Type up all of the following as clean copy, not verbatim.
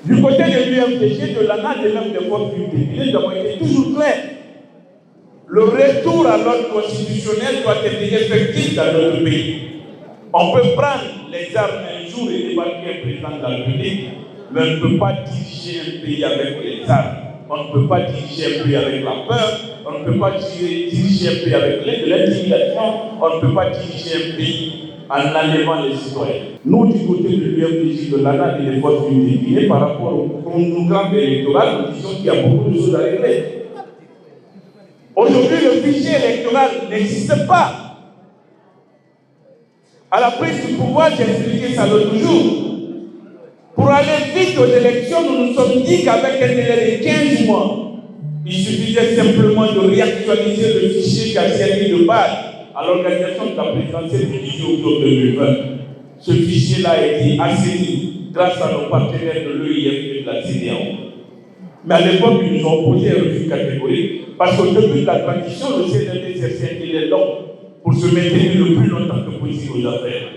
Du côté de l'UMPG, de l'ANA et même des forces publiques, nous avons été toujours clairs. Le retour à l'ordre constitutionnel doit être effectif dans notre pays. On peut prendre les armes un jour et débarquer un président de la République, mais on ne peut pas diriger un pays avec les armes. On ne peut pas diriger un pays avec la peur. On ne peut pas diriger un pays avec l'intimidation. On ne peut pas diriger un pays en enlevant les citoyens. Nous, du côté de l'UMPJ, de l'ANA et des forces publiques, par rapport au programme électoral, nous disons qu'il y a beaucoup de choses à régler. Aujourd'hui, le fichier électoral n'existe pas. À la prise du pouvoir, j'ai expliqué ça l'autre jour. Pour aller vite aux élections, nous nous sommes dit qu'avec un délai de 15 mois, il suffisait simplement de réactualiser le fichier qui a servi de base à l'organisation de la présidentielle du 18 octobre 2020. Ce fichier-là a été assaini grâce à nos partenaires de l'EIF et de la CEDEAO. Mais à l'époque, ils nous ont opposé un refus catégorique parce qu'au début de la transition, le CNRD s'est est long pour se maintenir le plus longtemps que possible aux affaires.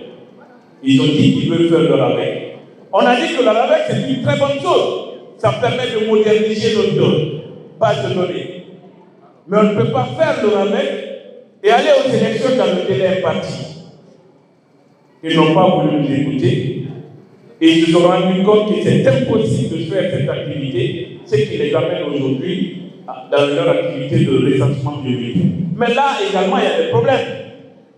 Ils ont dit qu'ils veulent faire leur avec. On a dit que la RAVEC, c'est une très bonne chose. Ça permet de moderniser notre base de données. Mais on ne peut pas faire le RAVEC et aller aux élections dans le délai imparti. Ils n'ont pas voulu nous écouter. Et ils se sont rendus compte que c'est impossible de faire cette activité, ce qui les amène aujourd'hui dans leur activité de recensement public. Mais là également, il y a des problèmes.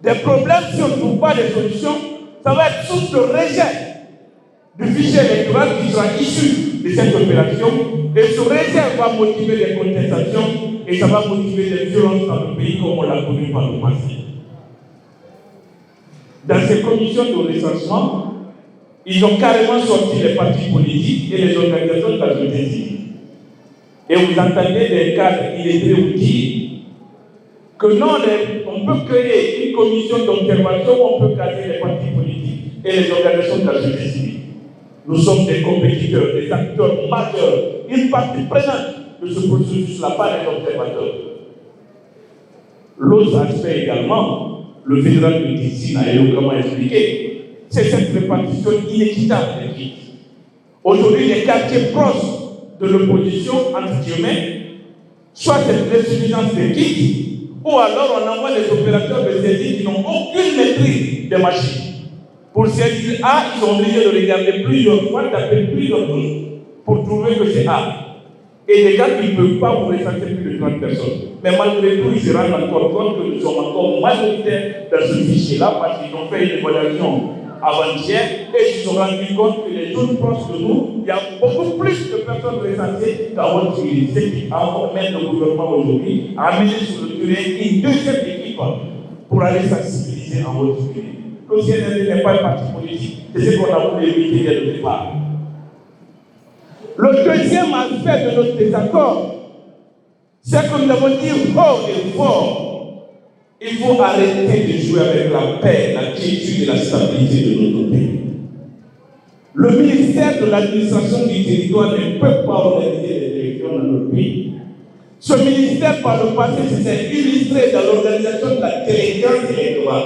Des problèmes, si on ne trouve pas de solutions, ça va être source de rejet du fichier électoral qui sera issu de cette opération, et ce rejet va motiver des contestations et ça va motiver des violences dans le pays comme on l'a connu par le passé. Dans ces commissions de recensement, ils ont carrément sorti les partis politiques et les organisations de la société civile. Et vous entendez des cadres illettrés vous dire que non, on peut créer une commission d'observation où on peut caser les partis politiques et les organisations de la société civile. Nous sommes des compétiteurs, des acteurs majeurs, une partie prenante de ce processus-là, pas des observateurs. L'autre aspect également, le fédéral de Dixine a éloquemment expliqué, c'est cette répartition inéquitable des crises. Aujourd'hui, les quartiers proches de l'opposition, entre guillemets, soit cette insuffisance des kits, ou alors on envoie des opérateurs de saisie qui n'ont aucune maîtrise des machines. Pour saisir A, ils sont obligés de regarder plusieurs fois, taper plusieurs choses pour trouver que c'est A. Et les gars qui ne peuvent pas vous recenser plus de 30 personnes. Mais malgré tout, ils se rendent encore compte que nous sommes encore majoritaires dans ce fichier-là parce qu'ils ont fait une évaluation avant-hier et ils se sont rendus compte que les zones proches de nous, il y a beaucoup plus de personnes recensées qu'à votre ville. Ce qui a encore même le gouvernement aujourd'hui à amener sur le terrain une deuxième équipe pour aller sensibiliser en votre ville. Le CNRD n'est pas un parti politique, c'est ce qu'on a voulu éviter dès le départ. Le deuxième aspect de notre désaccord, c'est que nous avons dit fort et fort, il faut arrêter de jouer avec la paix, la quiétude et la stabilité de notre pays. Le ministère de l'administration du territoire ne peut pas organiser les élections dans notre pays. Ce ministère, par le passé, s'est illustré dans l'organisation de la délinquance électorale.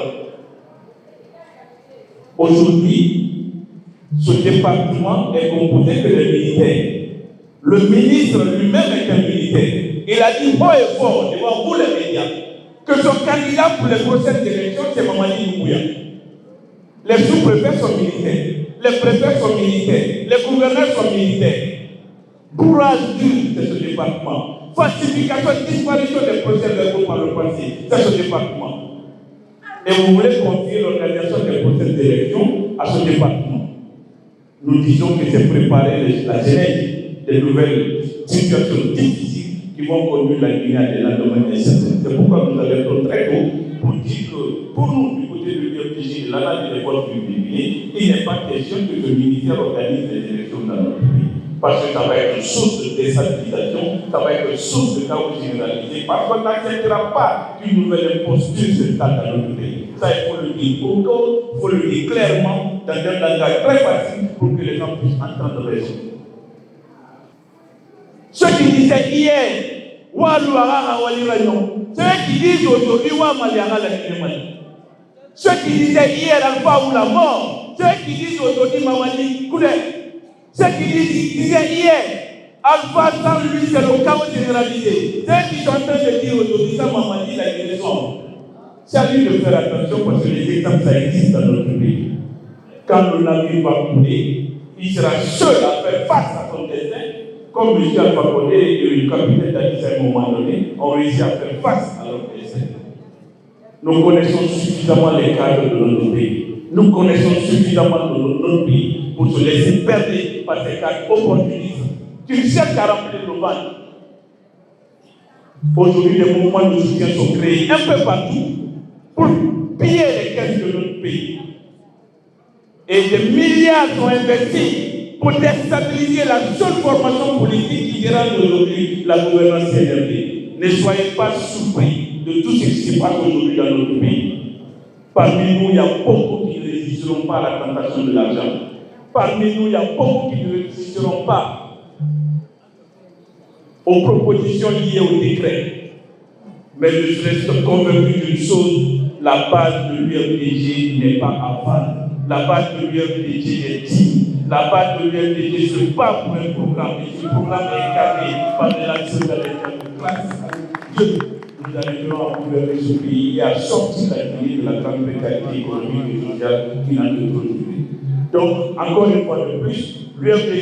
Aujourd'hui, ce département est composé que de militaires. Le ministre lui-même est un militaire. Il a dit haut et fort devant vous les médias que son candidat pour les prochaines élections, c'est Mamadi Doumbouya. Les sous-préfets sont militaires, les préfets sont militaires, les gouverneurs sont militaires. Bourrage dur de ce département. Falsification, disparition des procès-verbaux par le passé, c'est ce département. Et vous voulez confier l'organisation des prochaines élections à ce département. Nous disons que c'est préparer la genèse des nouvelles situations difficiles qui vont conduire la Guinée à des lendemains incertains. C'est pourquoi nous alertons très tôt pour dire que pour nous, du côté de l'UMPG, de l'ANA et des forces publiques, il n'est pas question que le ministère organise les élections dans notre pays. Parce que ça va être une source de déstabilisation, ça va être une source de chaos généralisé, parce qu'on n'acceptera pas qu'une nouvelle imposture s'installe dans notre pays. Ça, il faut le dire il faut le dire clairement, dans un langage très facile, pour que les gens puissent entendre raison. Ceux qui disaient hier, ceux qui disent aujourd'hui, ceux qui disaient hier, Alpha ou la mort, ceux qui disent aujourd'hui, Mamadi Koulé, Ce qu'il disait hier, Alpha sans lui, c'est le chaos généralisé. Ceux qui sont en train de dire aujourd'hui, ça m'a dit la guérison. C'est à lui de faire attention parce que les exemples, ça existe dans notre pays. Quand le navire va couler, il sera seul à faire face à son destin. Comme M. Alpha Condé et le capitaine d'Addis à un moment donné ont réussi à faire face à leur destin. Nous connaissons suffisamment les cadres de notre pays. Nous connaissons suffisamment notre pays pour se laisser perdre par ces cadres opportunistes qui cherchent à remplir le ventre. Aujourd'hui, les mouvements de soutien sont créés un peu partout pour piller les caisses de notre pays. Et des milliards sont investis pour déstabiliser la seule formation politique qui dérange aujourd'hui la gouvernance CNRD. Ne soyez pas surpris de tout ce qui se passe aujourd'hui dans notre pays. Parmi nous, il y a beaucoup qui ne résisteront pas à la tentation de l'argent. Parmi nous, il y a beaucoup qui ne résisteront pas aux propositions liées au décret. Mais je reste convaincu d'une chose, la base de l'UFDG n'est pas à vendre. La base de l'UFDG est digne. La base de l'UFDG se bat pour un programme. Et ce programme est cadré par l'élection de classe. Nous arriverons à gouverner ce pays et à sortir la vie de la grande précarité économique et sociale qui n'a que trop duré. Donc, encore une fois de plus, l'UFDG